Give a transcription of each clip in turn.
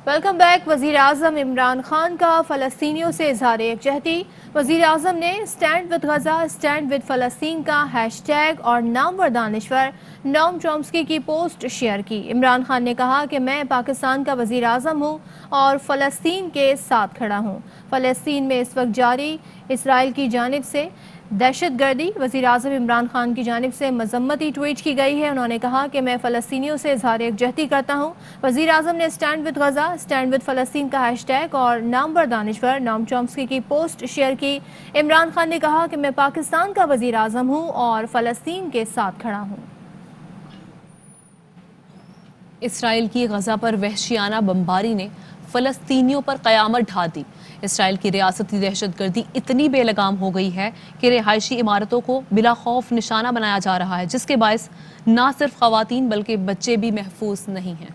Welcome back. وزیر اعظم عمران خان کا فلسطینیوں سے اظہار یکجہتی۔ وزیر اعظم نے stand with Gaza stand with فلسطین کا ہیش ٹیگ اور نامور دانشور نوم چومسکی کی پوسٹ شیئر کی۔ عمران خان نے کہا کہ میں پاکستان کا وزیر اعظم ہوں اور فلسطین کے ساتھ کھڑا ہوں۔ فلسطین میں اس وقت جاری اسرائیل کی جانب سے دہشت گردی وزیر اعظم عمران خان کی جانب سے مذمتی ٹویٹ کی گئی ہے۔ انہوں نے کہا کہ میں فلسطینیوں سے اظہار یکجہتی کرتا ہوں۔ وزیر اعظم نے stand with Gaza stand with فلسطین کا ہیش ٹیگ اور نامور دانشور نوم چومسکی کی پوسٹ شیئر کی۔ عمران خان نے کہا کہ میں پاکستان کا وزیر اعظم ہوں اور فلسطین کے ساتھ کھڑا ہوں۔ اسرائیل کی غزہ پر وحشیانہ بمباری نے فلسطینیوں پر قیامت ڈھا دی۔ اسرائیل کی ریاستی دہشت گردی اتنی بے لگام ہو گئی ہے کہ رہائشی عمارتوں کو بلا خوف نشانہ بنایا جا رہا ہے، جس کے باعث نہ صرف خواتین بلکہ بچے بھی محفوظ نہیں ہیں۔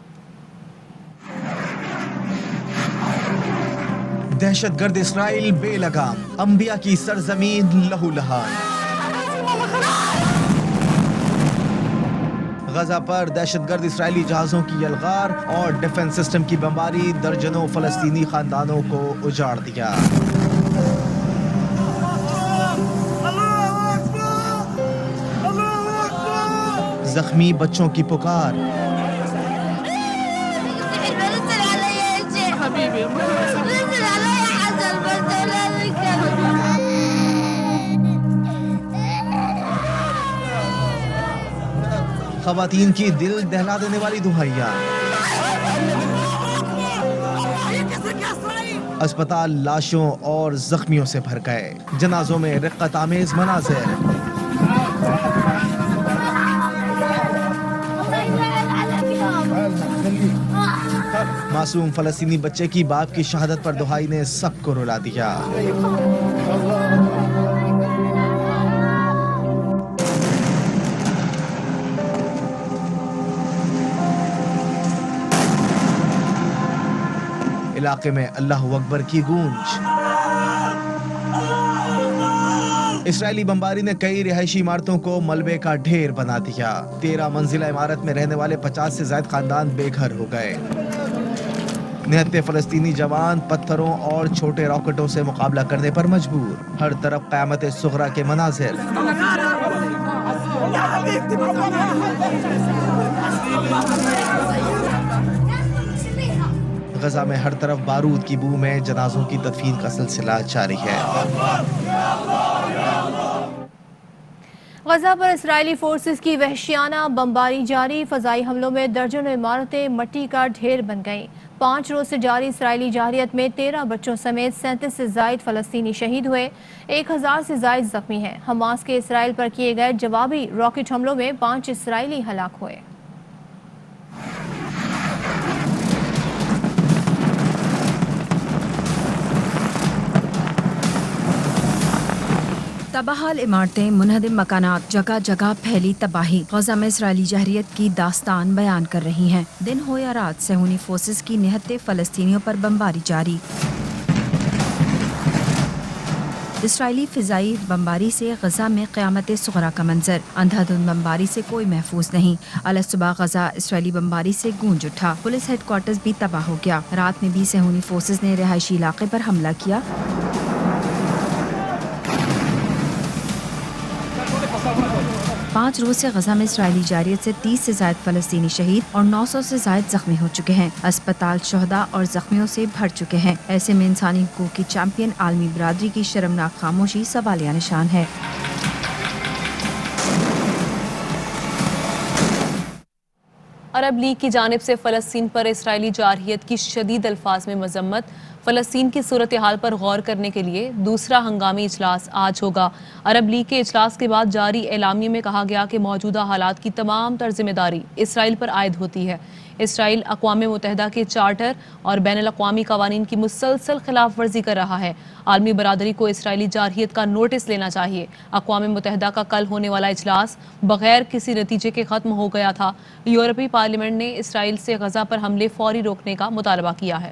دہشت گرد اسرائیل بے لگام، انبیاء کی سرزمین لہو لہان۔ غزہ پر دہشت گرد اسرائیلی جہازوں کی یلغار اور ڈیفنس سسٹم کی بمباری درجنوں فلسطینی خاندانوں کو اجاڑ دیا۔ زخمی بچوں کی پکار۔ خواتین کی دل دہلا دینے والی دہائیاں۔ اسپتال لاشوں اور زخمیوں سے بھر گئے، جنازوں میں رقت آمیز مناظر۔ معصوم فلسطینی بچے کی باپ کی شہادت پر دہائی نے سب کو رلا دیا۔ علاقے میں اللہ اکبر کی گونج۔ اسرائیلی بمباری نے کئی رہائشی عمارتوں کو ملبے کا ڈھیر بنا دیا۔ 13 منزلہ عمارت میں رہنے والے 50 سے زائد خاندان بے گھر ہو گئے۔ نہتے فلسطینی جوان پتھروں اور چھوٹے راکٹوں سے مقابلہ کرنے پر مجبور۔ ہر طرف قیامت صغریٰ کے مناظر۔ غزہ میں ہر طرف بارود کی بو میں جنازوں کی تدفین کا سلسلہ جاری ہے۔ غزہ پر اسرائیلی فورسز کی وحشیانہ بمباری جاری۔ فضائی حملوں میں درجنوں عمارتیں مٹی کا ڈھیر بن گئیں۔ 5 روز سے جاری اسرائیلی جارحیت میں 13 بچوں سمیت 37 سے زائد فلسطینی شہید ہوئے، 1000 سے زائد زخمی ہیں۔ حماس کے اسرائیل پر کیے گئے جوابی راکٹ حملوں میں 5 اسرائیلی ہلاک ہوئے۔ تباہال عمارتیں، منہدم مکانات، جگہ جگہ پھیلی تباہی۔ غزہ میں اسرائیلی جارحیت کی داستان بیان کر رہی ہیں۔ دن ہو یا رات، صہیونی فورسز کی نہتے فلسطینیوں پر بمباری جاری۔ اسرائیلی فضائی بمباری سے غزہ میں قیامت صغریٰ کا منظر۔ اندھا دھند بمباری سے کوئی محفوظ نہیں۔ الصبح غزہ اسرائیلی بمباری سے گونج اٹھا۔ پولیس ہیڈ کوارٹرز بھی تباہ ہو گیا۔ رات میں بھی صہیونی فورسز نے رہائشی علاقے پر حملہ کیا۔ 5 روز سے غزہ میں اسرائیلی جارحیت سے 30 سے زائد فلسطینی شہید اور 900 سے زائد زخمی ہو چکے ہیں۔ اسپتال شہداء اور زخمیوں سے بھر چکے ہیں۔ ایسے میں انسانی حقوق کی چیمپئن عالمی برادری کی شرمناک خاموشی سوالیہ نشان ہے۔ عرب لیگ کی جانب سے فلسطین پر اسرائیلی جارحیت کی شدید الفاظ میں مذمت۔ فلسطین کی صورتحال پر غور کرنے کے لیے دوسرا ہنگامی اجلاس آج ہوگا۔ عرب لیگ کے اجلاس کے بعد جاری اعلامیے میں کہا گیا کہ موجودہ حالات کی تمام تر ذمہ داری اسرائیل پر عائد ہوتی ہے۔ اسرائیل اقوام متحدہ کے چارٹر اور بین الاقوامی قوانین کی مسلسل خلاف ورزی کر رہا ہے۔ عالمی برادری کو اسرائیلی جارحیت کا نوٹس لینا چاہیے۔ اقوام متحدہ کا کل ہونے والا اجلاس بغیر کسی نتیجے کے ختم ہو گیا تھا۔ یورپی پارلیمنٹ نے اسرائیل سے غزہ پر حملے فوری روکنے کا مطالبہ کیا ہے۔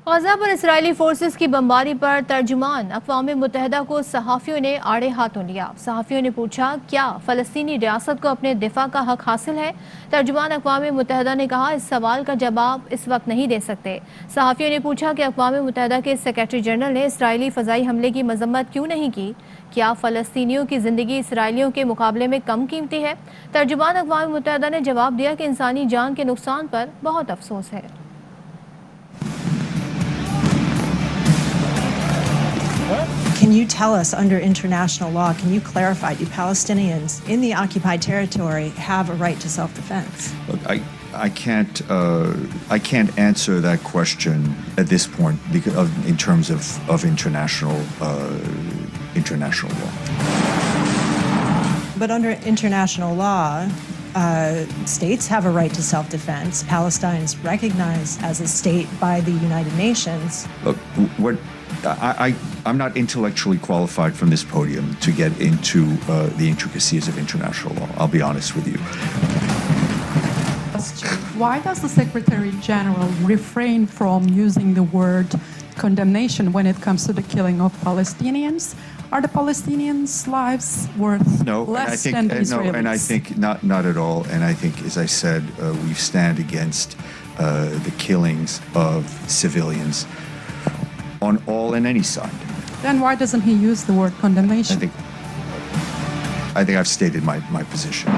غزہ پر اسرائیلی فورسز کی بمباری پر ترجمان اقوام متحدہ کو صحافیوں نے آڑے ہاتھوں لیا۔ صحافیوں نے پوچھا کیا فلسطینی ریاست کو اپنے دفاع کا حق حاصل ہے؟ ترجمان اقوام متحدہ نے کہا اس سوال کا جواب اس وقت نہیں دے سکتے۔ صحافیوں نے پوچھا کہ اقوام متحدہ کے سیکریٹری جنرل نے اسرائیلی فضائی حملے کی مذمت کیوں نہیں کی؟ کیا فلسطینیوں کی زندگی اسرائیلیوں کے مقابلے میں کم قیمتی ہے؟ ترجمان اقوام متحدہ نے جواب دیا کہ انسانی جان کے نقصان پر بہت افسوس ہے۔ Can you tell us, under international law, can you clarify, do Palestinians in the occupied territory have a right to self-defense? Look, I can't answer that question at this point because in terms of international law. But under international law, states have a right to self-defense. Palestine is recognized as a state by the United Nations. Look, I'm not intellectually qualified from this podium to get into the intricacies of international law. I'll be honest with you. Why does the Secretary General refrain from using the word condemnation when it comes to the killing of Palestinians? Are the Palestinians' lives worth less than the Israelis? No, and I think not at all. And I think, as I said, we stand against the killings of civilians on all and any side. Then why doesn't he use the word condemnation? I think I've stated my position.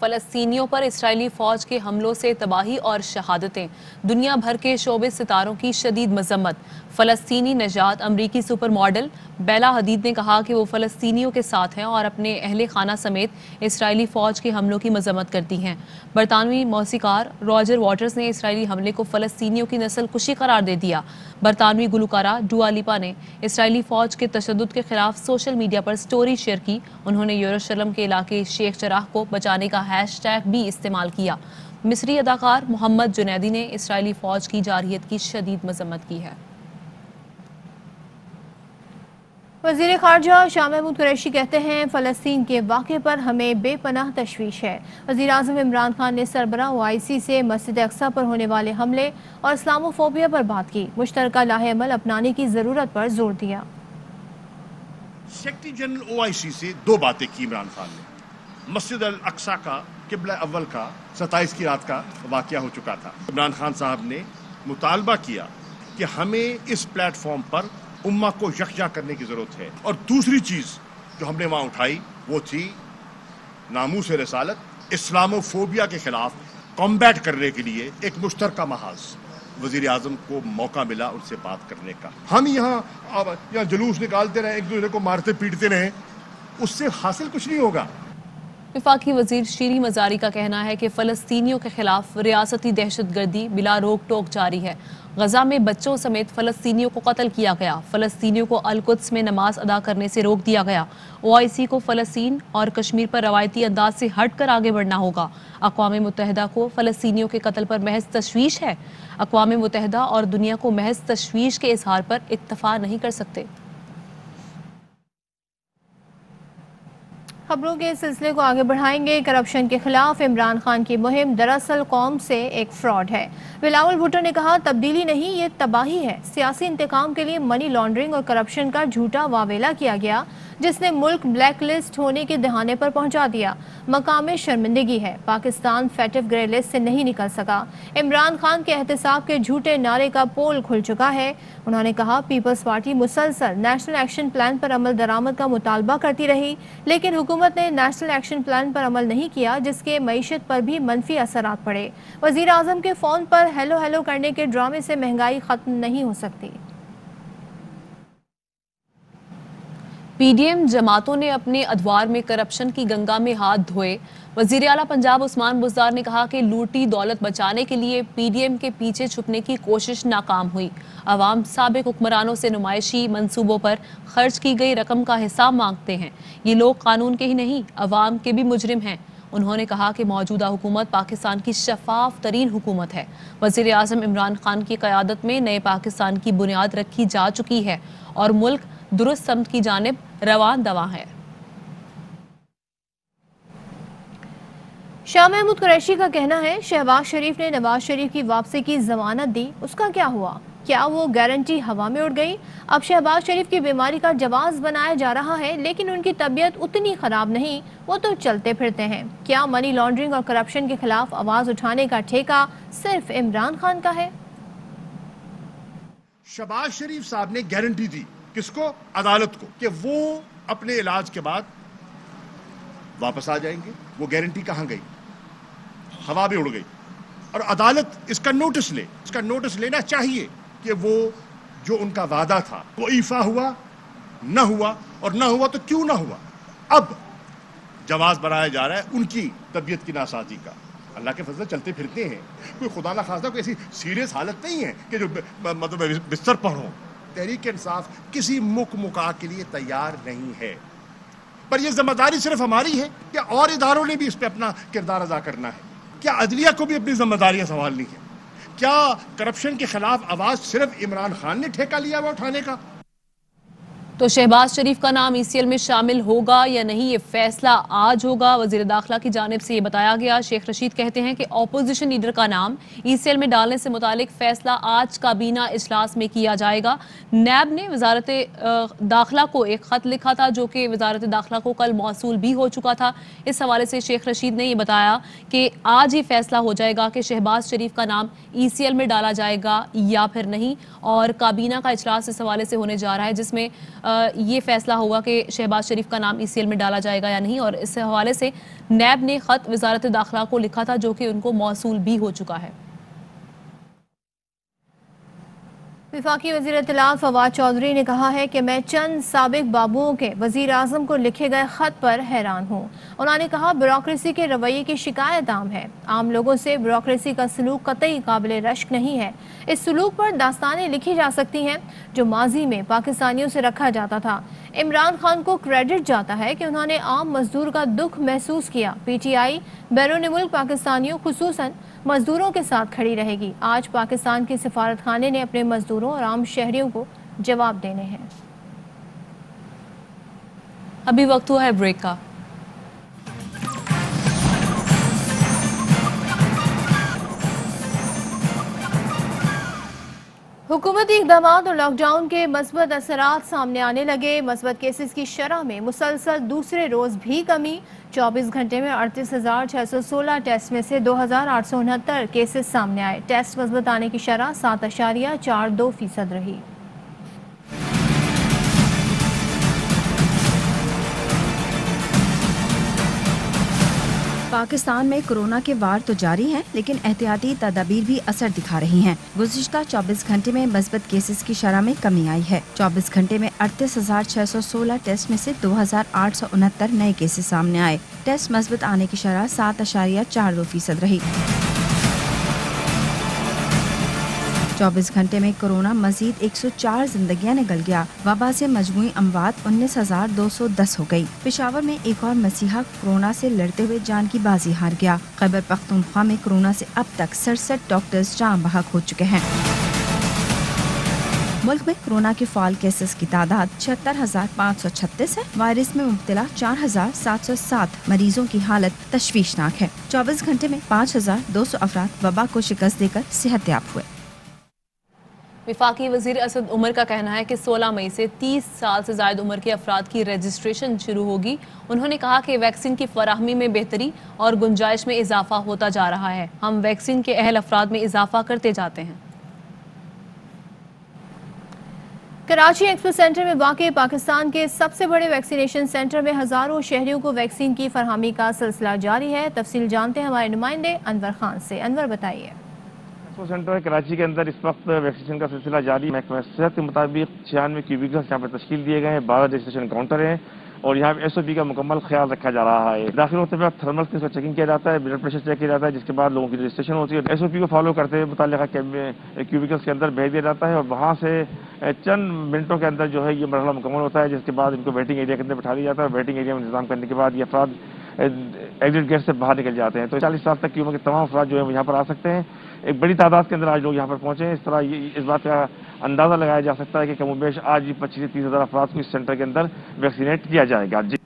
فلسطینیوں پر اسرائیلی فوج کے حملوں سے تباہی اور شہادتیں، دنیا بھر کے شعبے ستاروں کی شدید مذمت۔ فلسطینی نژاد امریکی سپر ماڈل بیلا حدید نے کہا کہ وہ فلسطینیوں کے ساتھ ہیں اور اپنے اہل خانہ سمیت اسرائیلی فوج کے حملوں کی مذمت کرتی ہیں۔ برطانوی موسیقار راجر واٹرز نے اسرائیلی حملے کو فلسطینیوں کی نسل کشی قرار دے دیا۔ برطانوی گلوکارہ ڈوا لیپا نے اسرائیلی فوج کے تشدد کے خلاف سوشل میڈیا پر سٹوری شیئر کی۔ انہوں نے یروشلم کے علاقے شیخ جراح کو بچانے کا ہیش ٹیگ بھی استعمال کیا۔ مصری اداکار محمد جنیدی نے اسرائیلی فوج کی جارحیت کی شدید مذمت کی ہے۔ وزیر خارجہ شاہ محمود قریشی کہتے ہیں فلسطین کے واقعے پر ہمیں بے پناہ تشویش ہے۔ وزیر اعظم عمران خان نے سربراہ OIC سے مسجد اقصی پر ہونے والے حملے اور اسلامو فوبیا پر بات کی۔ مشترکہ لاہ عمل اپنانے کی ضرورت پر زور دیا۔ سیکرٹری جنرل OIC سے دو باتیں کی عمران خان نے۔ مسجد الاقصی کا قبلہ اول کا 27 کی رات کا واقعہ ہو چکا تھا۔ عمران خان صاحب نے مطالبہ کیا کہ ہمیں اس پلیٹ فارم پر امہ کو یکجا کرنے کی ضرورت ہے، اور دوسری چیز جو ہم نے وہاں اٹھائی وہ تھی ناموس رسالت، اسلامو فوبیا کے خلاف کمبیٹ کرنے کے لیے ایک مشترکہ محاذ۔ وزیر اعظم کو موقع ملا ان سے بات کرنے کا۔ ہم یہاں جلوس نکالتے رہے، ایک دوسرے کو مارتے پیٹتے رہے، اس سے حاصل کچھ نہیں ہوگا۔ وفاقی وزیر شیریں مزاری کا کہنا ہے کہ فلسطینیوں کے خلاف ریاستی دہشت گردی بلا روک ٹوک جاری ہے۔ غزہ میں بچوں سمیت فلسطینیوں کو قتل کیا گیا۔ فلسطینیوں کو القدس میں نماز ادا کرنے سے روک دیا گیا۔ OIC کو فلسطین اور کشمیر پر روایتی انداز سے ہٹ کر آگے بڑھنا ہوگا۔ اقوام متحدہ کو فلسطینیوں کے قتل پر محض تشویش ہے۔ اقوام متحدہ اور دنیا کو محض تشویش کے اظہار پر اکتفا نہیں کر سکتے۔ خبروں کے سلسلے کو آگے بڑھائیں گے۔ کرپشن کے خلاف عمران خان کی مہم دراصل قوم سے ایک فراڈ ہے۔ بلاول بھٹو نے کہا تبدیلی نہیں، یہ تباہی ہے۔ سیاسی انتقام کے لیے منی لانڈرنگ اور کرپشن کا جھوٹا واویلا کیا گیا جس نے ملک بلیک لسٹ ہونے کے دہانے پر پہنچا دیا۔ مقام شرمندگی ہے، پاکستان فیٹف گرے لسٹ سے نہیں نکل سکا۔ عمران خان کے احتساب کے جھوٹے نعرے کا پول کھل چکا ہے۔ انہوں نے کہا پیپلز پارٹی مسلسل نیشنل ایکشن پلان پر عمل درآمد کا مطالبہ کرتی رہی، لیکن حکومت نے نیشنل ایکشن پلان پر عمل نہیں کیا جس کے معیشت پر بھی منفی اثرات پڑے۔ وزیر اعظم کے فون پر ہیلو ہیلو کرنے کے ڈرامے سے مہنگائی ختم نہیں ہو سکتی۔ PDM جماعتوں نے اپنے ادوار میں کرپشن کی گنگا میں ہاتھ دھوئے۔ وزیر اعلیٰ پنجاب عثمان بزدار نے کہا کہ لوٹی دولت بچانے کے لیے PDM کے پیچھے چھپنے کی کوشش ناکام ہوئی۔ عوام سابق حکمرانوں سے نمائشی منصوبوں پر خرچ کی گئی رقم کا حساب مانگتے ہیں۔ یہ لوگ قانون کے ہی نہیں، عوام کے بھی مجرم ہیں۔ انہوں نے کہا کہ موجودہ حکومت پاکستان کی شفاف ترین حکومت ہے۔ وزیر اعظم عمران خان کی قیادت میں نئے پاکستان کی بنیاد رکھی جا چکی ہے اور ملک درست سمت کی جانب رواں دواں ہے۔ शाह महमूद कुरैशी का कहना है शहबाज शरीफ ने नवाज शरीफ की वापसी की जमानत दी, उसका क्या हुआ? क्या वो गारंटी हवा में उड़ गई? अब शहबाज शरीफ की बीमारी का जवाब बनाया जा रहा है, लेकिन उनकी तबीयत उतनी खराब नहीं, वो तो चलते फिरते हैं। क्या मनी लॉन्ड्रिंग और करप्शन के खिलाफ आवाज उठाने का ठेका सिर्फ इमरान खान का है? शहबाज शरीफ साहब ने गारंटी दी किसको? अदालत को, कि वो अपने इलाज के बाद वापस आ जाएंगे। वो गारंटी कहां गई? हवा में उड़ गई। और अदालत इसका नोटिस ले, इसका नोटिस लेना चाहिए कि वो जो उनका वादा था वो ईफा हुआ, न हुआ, और न हुआ तो क्यों न हुआ। अब जवाब बनाया जा रहा है उनकी तबीयत की नासाजी का। अल्लाह के फजल चलते फिरते हैं, कोई खुदा ना खास्ता कोई ऐसी सीरियस हालत नहीं है कि जो मतलब बिस्तर पर हो। तहरीक इंसाफ किसी मुका के लिए तैयार नहीं है, पर यह जिम्मेदारी सिर्फ हमारी है या और इदारों ने भी इस पर अपना किरदार अदा करना है? क्या अदलिया को भी अपनी जिम्मेदारियां संभालनी है? क्या करप्शन के खिलाफ आवाज सिर्फ इमरान खान ने ठेका लिया हुआ उठाने का? तो शहबाज शरीफ का नाम ईसीएल में शामिल होगा या नहीं, ये फैसला आज होगा। वजीर दाखिला की जानिब से ये बताया गया। शेख रशीद कहते हैं कि ऑपोजिशन लीडर का नाम ईसीएल में डालने से मुतालिक फैसला आज काबीना इजलास में किया जाएगा। नैब ने वजारत दाखिला को एक खत लिखा था जो कि वजारत दाखिला को कल मौसूल भी हो चुका था। इस हवाले से शेख रशीद ने ये बताया कि आज ही फैसला हो जाएगा कि शहबाज शरीफ का नाम ईसीएल में डाला जाएगा या फिर नहीं, और काबीना का इजलास इस हवाले से होने जा रहा है जिसमें ये फैसला होगा कि शहबाज शरीफ का नाम ईसीएल में डाला जाएगा या नहीं। और इस हवाले से नैब ने खत वजारत दाखिला को लिखा था जो कि उनको मौसूल भी हो चुका है। वफाकी वज़ीर इत्तलात फवाद चौधरी ने कहा है कि मैं चंद साबिक बाबुओं के वज़ीर आज़म को लिखे गए ख़त पर हैरान हूँ। उन्होंने कहा ब्यूरोक्रेसी के रवैये की शिकायत आम है। आम लोगों से ब्यूरोक्रेसी का सलूक कतई काबिल रश्क नहीं है। इस सलूक पर दास्तानें लिखी जा सकती हैं जो माजी में पाकिस्तानियों से रखा जाता था। इमरान खान को क्रेडिट जाता है कि उन्होंने आम मजदूर का दुख महसूस किया। PTI बैरून मुल्क पाकिस्तानियों खुसूसन मजदूरों के साथ खड़ी रहेगी। आज पाकिस्तान के सफारत खाने ने अपने मजदूरों और आम शहरियों को जवाब देने हैं। अभी वक्त हुआ है ब्रेक का। हुकूमती इक़दाम और लॉकडाउन के मस्बत असरात सामने आने लगे। मस्बत केसेस की शरह में मुसलसल दूसरे रोज़ भी कमी। 24 घंटे में 38,616 टेस्ट में से 2,869 केसेस सामने आए। टेस्ट मस्बत आने की शरह 7.42% रही। पाकिस्तान में कोरोना के वार तो जारी हैं, लेकिन एहतियाती तदाबीर भी असर दिखा रही हैं। गुज़िश्ता 24 घंटे में मस्बत केसेस की शरह में कमी आई है। 24 घंटे में 38,616 टेस्ट में से 2,869 नए केसेस सामने आए। टेस्ट मस्बत आने की शरह 7.42% रही। 24 घंटे में कोरोना मजीद 104 जिंदगियां निकल गया। वबा से मजमूई अमवात 19,210 हो गई। पेशावर में एक और मसीहा कोरोना से लड़ते हुए जान की बाजी हार गया। खैबर पख्तूनख्वा में कोरोना से अब तक 67 डॉक्टर्स जान बहक हो चुके हैं। मुल्क में कोरोना के फाल केसेस की तादाद 76,536 है। वायरस में मुब्तला 4,707 मरीजों की हालत तशवीशनाक है। 24 घंटे में 5,200 अफराद वबा को शिकस्त देकर सेहतयाब हुए। वफाकी वजीर असद उमर का कहना है कि 16 मई से 30 साल से ज़ायद उम्र के अफराद की रजिस्ट्रेशन शुरू होगी। उन्होंने कहा कि वैक्सीन की फराहमी में बेहतरी और गुंजाइश में इजाफा होता जा रहा है। हम वैक्सीन के अहल अफराद में इजाफा करते जाते हैं। कराची एक्सपो सेंटर में वाक़ पाकिस्तान के सबसे बड़े वैक्सीनेशन सेंटर में हज़ारों शहरियों को वैक्सीन की फरहमी का सिलसिला जारी है। तफसील जानते हैं हमारे नुमाइंदे अनवर खान से। अनवर बताइए। सेंटर कराची के अंदर इस वक्त वैक्सीनेशन का सिलसिला जारी। महकमा सेहत के मुताबिक 96 क्यूबिकल्स यहाँ पर तश्कील दिए गए हैं, 12 रजिस्ट्रेशन काउंटर हैं और यहाँ पे SOP का मुकम्मल ख्याल रखा जा रहा है। दाखिल होते वक्त थर्मल की चेकिंग किया जाता है, ब्लड प्रेशर चेक किया जाता है, जिसके बाद लोगों की रजिस्ट्रेशन होती है। SOP को फॉलो करते हुए मुताल्लिक़ा क्यूबिकल्स के अंदर भेज दिया जाता है और वहाँ से चंद मिनटों के अंदर जो है ये मरहला मुकम्मल होता है, जिसके बाद इनको वेटिंग एरिया के अंदर बैठा दिया जाता है। वेटिंग एरिया में इंतजाम करने के बाद ये अफराद एग्जिट गेट से बाहर निकल जाते हैं। तो 40 साल तक की उम्र के तमाम अफराद जो है यहाँ पर आ सकते हैं। एक बड़ी तादाद के अंदर आज लोग यहाँ पर पहुंचे हैं। इस तरह इस बात का अंदाजा लगाया जा सकता है कि कमोबेश आज ही 25 से 30 हज़ार अफराद को इस सेंटर के अंदर वैक्सीनेट किया जाएगा। जी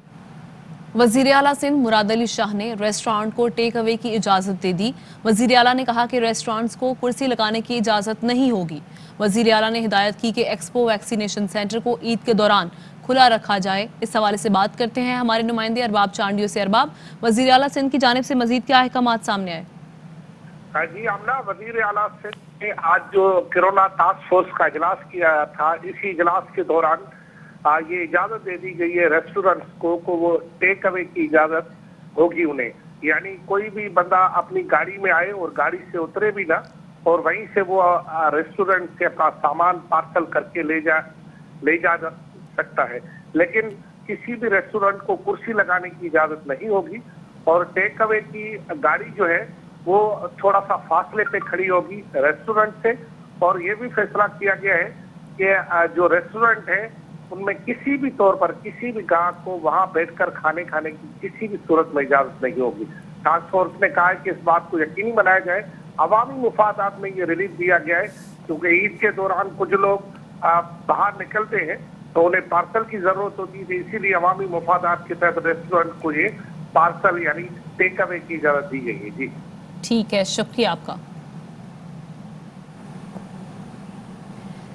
वजीर आला सिंध मुराद अली शाह ने रेस्टोरेंट को टेक अवे की इजाज़त दे दी। वजीर आला ने कहा कि रेस्टोरेंट्स को कुर्सी लगाने की इजाज़त नहीं होगी। वजीर आला ने हिदायत की कि एक्सपो वैक्सीनेशन सेंटर को ईद के दौरान खुला रखा जाए। इस हवाले से बात करते हैं हमारे नुमाइंदे अरबाब चांडियो से। अरबाब, वजीर आला सिंध की जानिब से मजीद क्या अहकामात सामने आए? जी आमना, वजीर आला सिंध ने आज जो कोरोना टास्क फोर्स का इजलास किया था, इसी इजलास के दौरान ये इजाजत दे दी गई है रेस्टोरेंट्स को वो टेक अवे की इजाजत होगी उन्हें। यानी कोई भी बंदा अपनी गाड़ी में आए और गाड़ी से उतरे भी ना, और वहीं से वो रेस्टोरेंट से अपना सामान पार्सल करके ले जा सकता है। लेकिन किसी भी रेस्टोरेंट को कुर्सी लगाने की इजाजत नहीं होगी, और टेक अवे की गाड़ी जो है वो थोड़ा सा फासले पे खड़ी होगी रेस्टोरेंट से। और ये भी फैसला किया गया है कि जो रेस्टोरेंट है उनमें किसी भी तौर पर किसी भी ग्राहक को वहां बैठकर खाने की किसी भी सूरत में इजाजत नहीं होगी। टास्क फोर्स ने कहा है कि इस बात को यकीनी बनाया जाए। अवामी मुफादात में ये रिलीफ दिया गया है, क्योंकि ईद के दौरान कुछ लोग बाहर निकलते हैं तो उन्हें पार्सल की जरूरत होती थी, इसीलिए अवामी मुफादात के तहत रेस्टोरेंट को ये पार्सल यानी टेक अवे की इजाजत दी गई है। जी ठीक है, शुक्रिया आपका।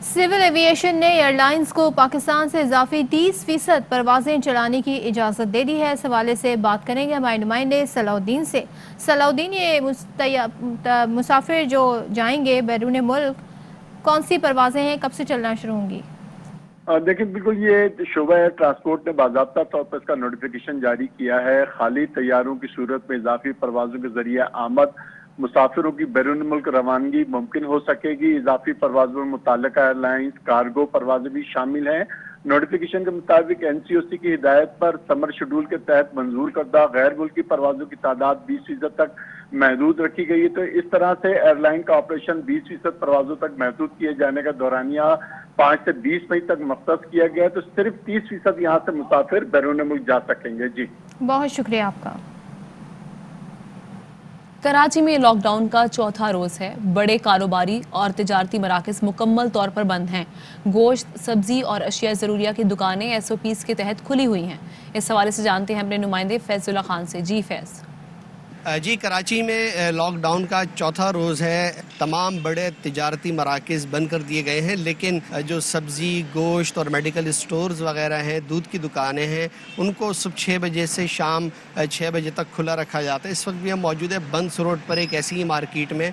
सिविल एविएशन ने एयरलाइंस को पाकिस्तान से इजाफी 30% परवाजें चलाने की इजाज़त दे दी है। इस हवाले से बात करेंगे हमारे नुमाइंदे सलाउद्दीन से। सलाउद्दीन, ये मुसाफिर जो जाएंगे बैरून मुल्क, कौन सी परवाजें हैं, कब से चलना शुरू होंगी? देखिए, बिल्कुल ये शोबा ट्रांसपोर्ट ने बाज़ाब्ता तौर पर इसका नोटिफिकेशन जारी किया है। खाली तैयारों की सूरत में इजाफी परवाज़ों के जरिए आमद मुसाफिरों की बैरून मुल्क रवानगी मुमकिन हो सकेगी। इजाफी परवाज़ों में मुताल्लिका एयरलाइंस कार्गो परवाजें भी शामिल हैं। नोटिफिकेशन के मुताबिक NCOC की हिदायत पर समर शेड्यूल के तहत मंजूर करदा गैर मुल्की परवाज़ों की तादाद 20% तक महदूद रखी गई है। तो इस तरह से एयरलाइन का ऑपरेशन 20% परवाज़ों तक महदूद किए जाने का दौरानिया 5 से 20 मई तक मख्तस किया गया है। तो सिर्फ 30% यहाँ से मुसाफिर बैरून मुल्क जा सकेंगे। जी बहुत शुक्रिया आपका। कराची में लॉकडाउन का चौथा रोज है। बड़े कारोबारी और तिजारती मराकज़ मुकम्मल तौर पर बंद हैं। गोश्त, सब्जी और अशिया ज़रूरिया की दुकानें SOPs के तहत खुली हुई हैं। इस हवाले से जानते हैं अपने नुमाइंदे फैज़ुल्ला खान से। जी फैज़। जी, कराची में लॉकडाउन का चौथा रोज़ है। तमाम बड़े तिजारती मराकज़ बंद कर दिए गए हैं, लेकिन जो सब्ज़ी, गोश्त और मेडिकल स्टोर्स वगैरह हैं, दूध की दुकानें हैं, उनको सुबह 6 बजे से शाम 6 बजे तक खुला रखा जाता है। इस वक्त भी हम मौजूद है बंस रोड पर एक ऐसी ही मार्केट में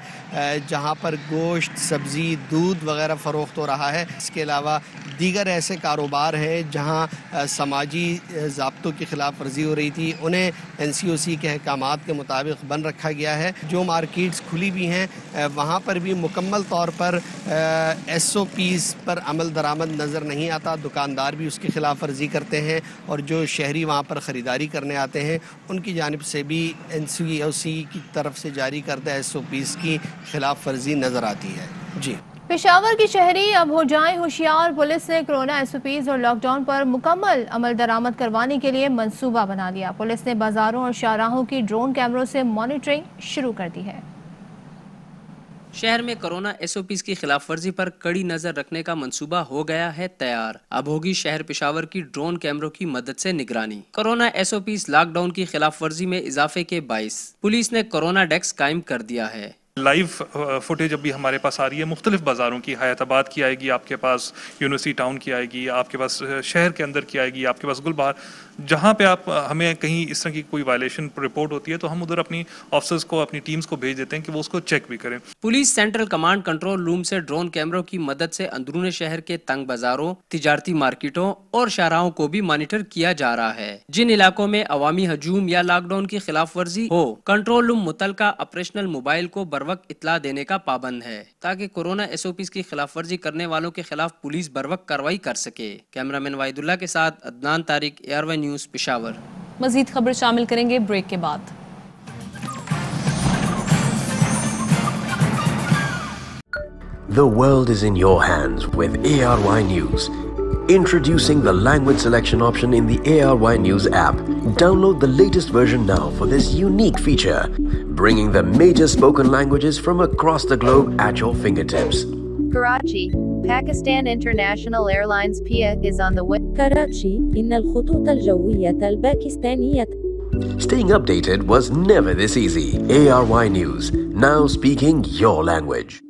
जहाँ पर गोश्त, सब्ज़ी, दूध वगैरह फ़रोख्त हो रहा है। इसके अलावा दीगर ऐसे कारोबार हैं जहाँ समाजी ज़ाब्तों की खिलाफ वर्जी हो रही थी, उन्हें NCOC के अहकामात के मुताबिक बंद रखा गया है। जो मार्केट्स खुली भी हैं वहाँ पर भी मुकम्मल तौर पर SOPs पर अमल दरामद नज़र नहीं आता। दुकानदार भी उसकी खिलाफ वर्जी करते हैं, और जो शहरी वहाँ पर ख़रीदारी करने आते हैं उनकी जानिब से भी NCOC की तरफ से जारी करदा SOPs की खिलाफ वर्जी नज़र आती है। जी, पेशावर की शहरी अब हो जाएं होशियार। पुलिस ने कोरोना SOPs और लॉकडाउन पर मुकम्मल अमल दरामद करवाने के लिए मंसूबा बना लिया। पुलिस ने बाजारों और शाहराहों की ड्रोन कैमरों से मॉनिटरिंग शुरू कर दी है। शहर में कोरोना SOPs की खिलाफ वर्जी पर कड़ी नजर रखने का मंसूबा हो गया है तैयार। अब होगी शहर पेशावर की ड्रोन कैमरों की मदद से निगरानी। कोरोना SOPs लॉकडाउन की खिलाफ वर्जी में इजाफे के बाइस पुलिस ने कोरोना डेस्क कायम कर दिया है। लाइव फुटेज अभी हमारे पास आ रही है मुख्तलिफ बाज़ारों की। हयाताबाद की आएगी, आपके पास यूनिवर्सिटी टाउन की आएगी, आपके पास शहर के अंदर की आएगी, आपके पास गुलबहार। जहाँ पे आप हमें कहीं इस तरह की कोई वायलेशन रिपोर्ट होती है तो हम उधर अपनी ऑफिसर्स को, अपनी टीम्स को भेज देते हैं कि वो उसको चेक भी करें। Police central command control room से ड्रोन कैमरों की मदद से अंदरूनी शहर के तंग बाजारों, तिजारती मार्केटों और शाहराहों को भी मॉनिटर किया जा रहा है। जिन इलाकों में अवामी हजूम या लॉकडाउन की खिलाफ वर्जी हो, कंट्रोल रूम मुतलका ऑपरेशनल मोबाइल को बर वक्त इत्तला देने का पाबंद है, ताकि कोरोना SOPs की खिलाफ वर्जी करने वालों के खिलाफ पुलिस बर वक्त कार्रवाई कर सके। कैमरामैन वाहिदुल्लाह के साथ अदनान तारिक, ARY न्यूज़, पेशावर। मजीद खबर शामिल करेंगे ब्रेक के बाद। The world is in your hands with ARY News. Introducing the language selection option in the ARY News app. Download the latest version now for this unique feature, bringing the major spoken languages from across the globe at your fingertips. Karachi, Pakistan International Airlines PIA is on the way. كراتشي إن الخطوط الجوية الباكستانية. Staying updated was never this easy. ARY News, now speaking your language.